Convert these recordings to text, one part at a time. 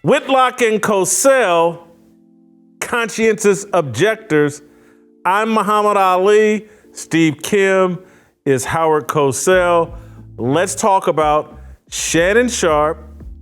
Whitlock and Cosell, conscientious objectors. I'm Muhammad Ali. Steve Kim is Howard Cosell. Let's talk about Shannon Sharpe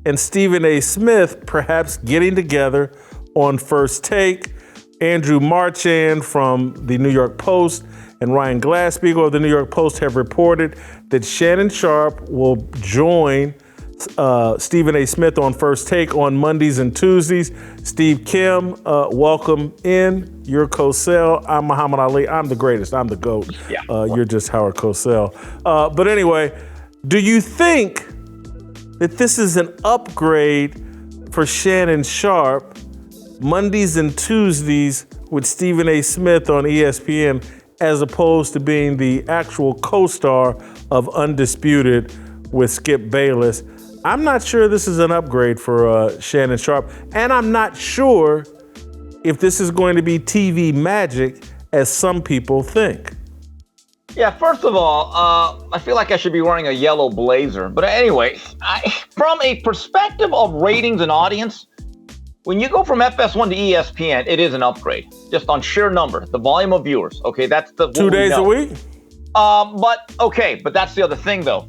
and Stephen A. Smith perhaps getting together on First Take. Andrew Marchand from the New York Post and Ryan Glass-Steagall of the New York Post have reported that Shannon Sharpe will join Stephen A. Smith on First Take on Mondays and Tuesdays. Steve Kim, welcome in. You're Cosell. I'm Muhammad Ali. I'm the greatest. I'm the GOAT. Yeah. You're just Howard Cosell. But anyway, do you think that this is an upgrade for Shannon Sharpe, Mondays and Tuesdays with Stephen A. Smith on ESPN, as opposed to being the actual co-star of Undisputed with Skip Bayless? I'm not sure this is an upgrade for Shannon Sharpe, and I'm not sure if this is going to be TV magic, as some people think. Yeah, first of all, I feel like I should be wearing a yellow blazer. But anyway, from a perspective of ratings and audience, when you go from FS1 to ESPN, it is an upgrade, just on sheer number, the volume of viewers. Okay, that's the 2 days a week? But that's the other thing, though.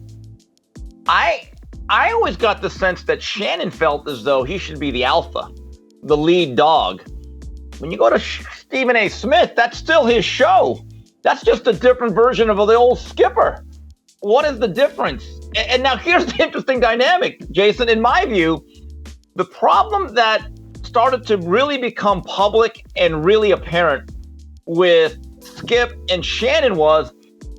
I always got the sense that Shannon felt as though he should be the alpha, the lead dog. When you go to Stephen A. Smith, that's still his show. That's just a different version of the old skipper. What is the difference? And now here's the interesting dynamic, Jason. In my view, the problem that started to really become public and really apparent with Skip and Shannon was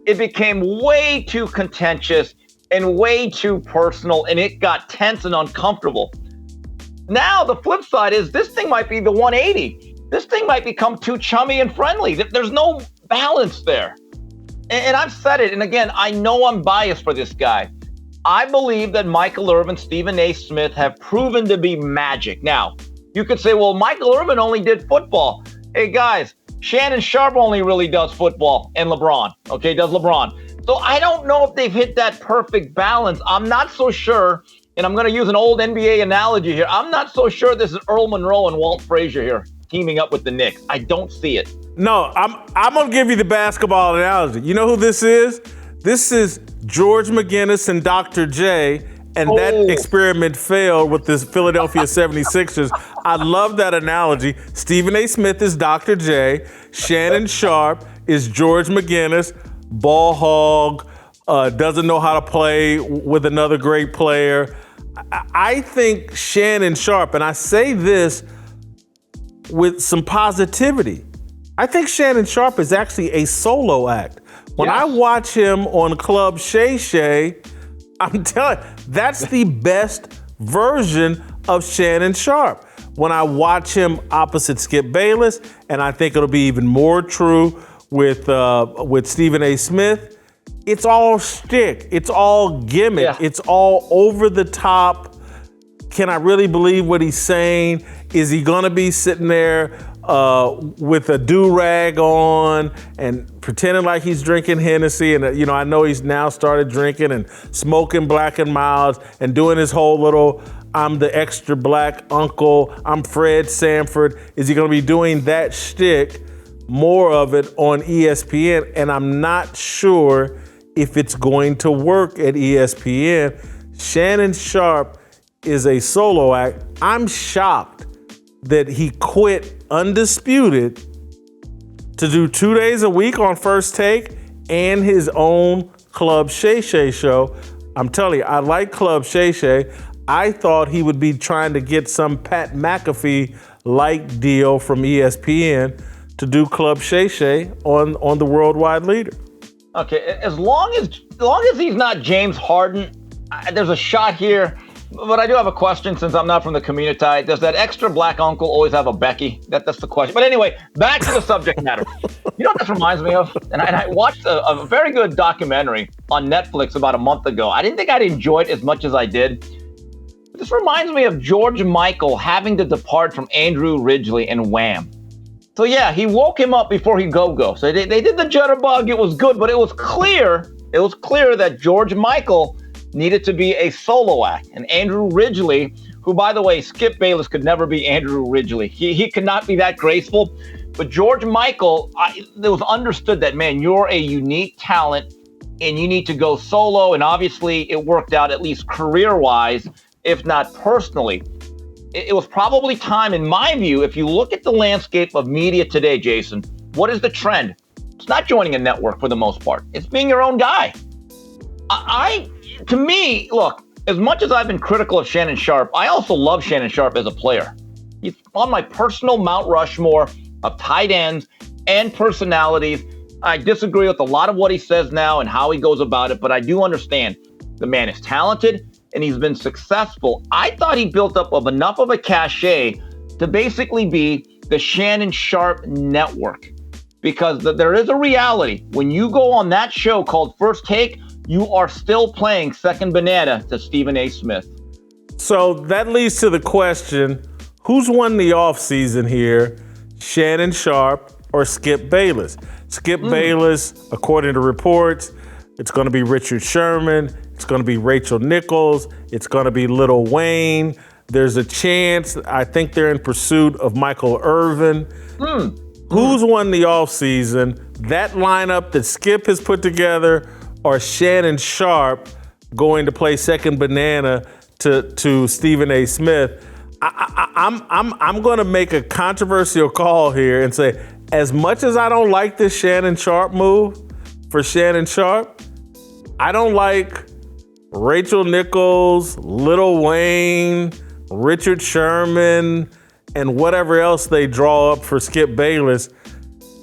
it became way too contentious and way too personal, and it got tense and uncomfortable. Now, the flip side is this thing might be the 180. This thing might become too chummy and friendly. There's no balance there. And I've said it, and again, I know I'm biased for this guy. I believe that Michael Irvin, Stephen A. Smith have proven to be magic. Now, you could say, well, Michael Irvin only did football. Hey, guys, Shannon Sharpe only really does football, and LeBron, okay, does LeBron. So I don't know if they've hit that perfect balance. I'm not so sure, and I'm going to use an old NBA analogy here. I'm not so sure this is Earl Monroe and Walt Frazier here teaming up with the Knicks. I don't see it. No, I'm going to give you the basketball analogy. You know who this is? This is George McGinnis and Dr. J, and that experiment failed with the Philadelphia 76ers. I love that analogy. Stephen A. Smith is Dr. J. Shannon Sharpe is George McGinnis. Ball hog, doesn't know how to play with another great player. I think Shannon Sharpe, and I say this with some positivity, I think Shannon Sharpe is actually a solo act. When I watch him on Club Shay Shay, I'm telling you, that's the best version of Shannon Sharpe. When I watch him opposite Skip Bayless, and I think it'll be even more true with Stephen A. Smith, it's all shtick. It's all gimmick. Yeah. It's all over the top. Can I really believe what he's saying? Is he gonna be sitting there with a do-rag on and pretending like he's drinking Hennessy? And I know he's now started drinking and smoking Black and Milds and doing his whole little I'm the extra black uncle, I'm Fred Sanford. Is he gonna be doing that shtick? More of it on ESPN, and I'm not sure if it's going to work at ESPN. Shannon Sharpe is a solo act. I'm shocked that he quit Undisputed to do 2 days a week on First Take and his own Club Shay Shay show. I'm telling you, I like Club Shay Shay. I thought he would be trying to get some Pat McAfee-like deal from ESPN to do Club Shay Shay on the worldwide leader. Okay, as long as he's not James Harden, there's a shot here. But I do have a question since I'm not from the community. Does that extra black uncle always have a Becky? That's the question. But anyway, back to the subject matter. You know what this reminds me of? And I watched a very good documentary on Netflix about a month ago. I didn't think I'd enjoy it as much as I did. This reminds me of George Michael having to depart from Andrew Ridgeley and Wham. So yeah, he woke him up before he go-go. So they did the jitterbug. It was good, but it was clear that George Michael needed to be a solo act. And Andrew Ridgeley who, by the way, Skip Bayless could never be Andrew Ridgely. He could not be that graceful. But George Michael, it was understood that, man, you're a unique talent and you need to go solo. And obviously it worked out, at least career-wise, if not personally. It was probably time, in my view, if you look at the landscape of media today, Jason, what is the trend? It's not joining a network for the most part. It's being your own guy. To me, look, as much as I've been critical of Shannon Sharpe, I also love Shannon Sharpe as a player. He's on my personal Mount Rushmore of tight ends and personalities. I disagree with a lot of what he says now and how he goes about it, but I do understand the man is talented and he's been successful. I thought he built up of enough of a cachet to basically be the Shannon Sharpe Network. Because there is a reality. When you go on that show called First Take, you are still playing second banana to Stephen A. Smith. So that leads to the question, who's won the offseason here, Shannon Sharpe or Skip Bayless? Skip Bayless, according to reports, it's going to be Richard Sherman, it's going to be Rachel Nichols, it's going to be Lil Wayne. There's a chance, I think they're in pursuit of Michael Irvin. Who's won the offseason? That lineup that Skip has put together or Shannon Sharpe going to play second banana to Stephen A. Smith? I'm going to make a controversial call here and say, as much as I don't like this Shannon Sharpe move for Shannon Sharpe, I don't like Rachel Nichols, Lil Wayne, Richard Sherman, and whatever else they draw up for Skip Bayless.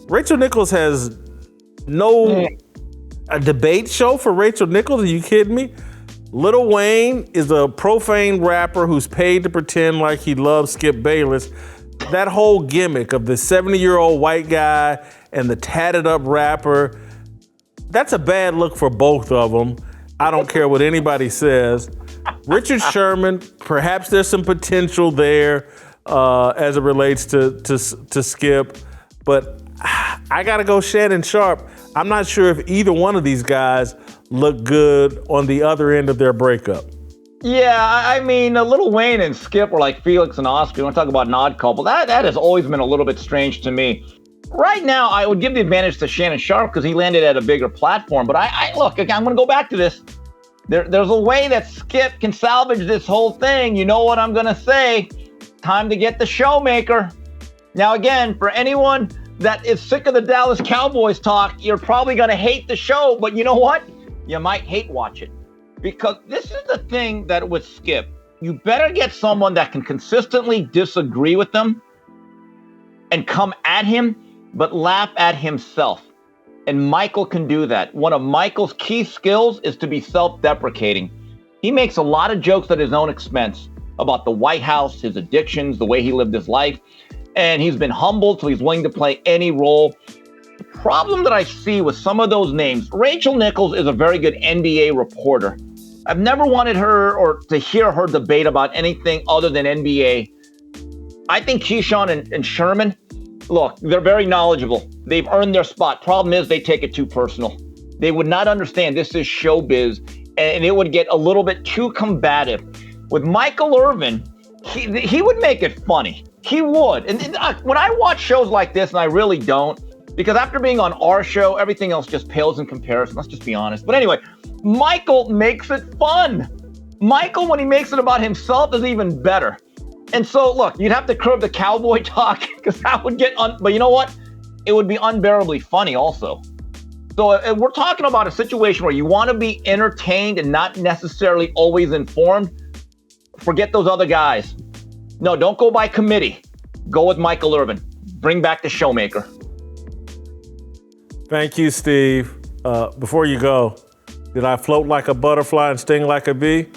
Rachel Nichols has a debate show for Rachel Nichols? Are you kidding me? Lil Wayne is a profane rapper who's paid to pretend like he loves Skip Bayless. That whole gimmick of the 70-year-old white guy and the tatted up rapper, that's a bad look for both of them. I don't care what anybody says. Richard Sherman, perhaps there's some potential there as it relates to Skip, but I gotta go Shannon Sharpe. I'm not sure if either one of these guys look good on the other end of their breakup. Yeah, I mean, Lil Wayne and Skip were like Felix and Oscar. You want to talk about an odd couple? That has always been a little bit strange to me. Right now, I would give the advantage to Shannon Sharpe because he landed at a bigger platform. But I look, again, I'm going to go back to this. There's a way that Skip can salvage this whole thing. You know what I'm going to say? Time to get the showmaker. Now, again, for anyone that is sick of the Dallas Cowboys talk, you're probably going to hate the show. But you know what? You might hate watch it. Because this is the thing that with Skip, you better get someone that can consistently disagree with them and come at him, but laugh at himself. And Michael can do that. One of Michael's key skills is to be self-deprecating. He makes a lot of jokes at his own expense about the White House, his addictions, the way he lived his life. And he's been humbled, so he's willing to play any role. The problem that I see with some of those names, Rachel Nichols is a very good NBA reporter. I've never wanted her or to hear her debate about anything other than NBA. I think Keyshawn and Sherman, look, they're very knowledgeable. They've earned their spot. Problem is they take it too personal. They would not understand this is showbiz, and it would get a little bit too combative. With Michael Irvin, he would make it funny. He would. And when I watch shows like this, and I really don't, because after being on our show, everything else just pales in comparison. Let's just be honest. But anyway, Michael makes it fun. Michael, when he makes it about himself, is even better. And so, look, you'd have to curb the cowboy talk because that would get but you know what? It would be unbearably funny also. So we're talking about a situation where you want to be entertained and not necessarily always informed. Forget those other guys. No, don't go by committee. Go with Michael Irvin. Bring back the showmaker. Thank you, Steve. Before you go, did I float like a butterfly and sting like a bee?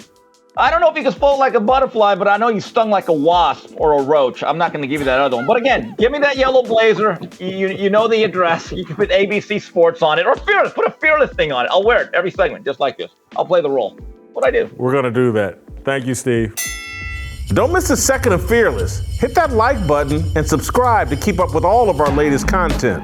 I don't know if you can float like a butterfly, but I know you stung like a wasp or a roach. I'm not going to give you that other one. But again, give me that yellow blazer. You know the address. You can put ABC Sports on it or Fearless. Put a Fearless thing on it. I'll wear it every segment, just like this. I'll play the role. What I do. We're going to do that. Thank you, Steve. Don't miss a second of Fearless. Hit that like button and subscribe to keep up with all of our latest content.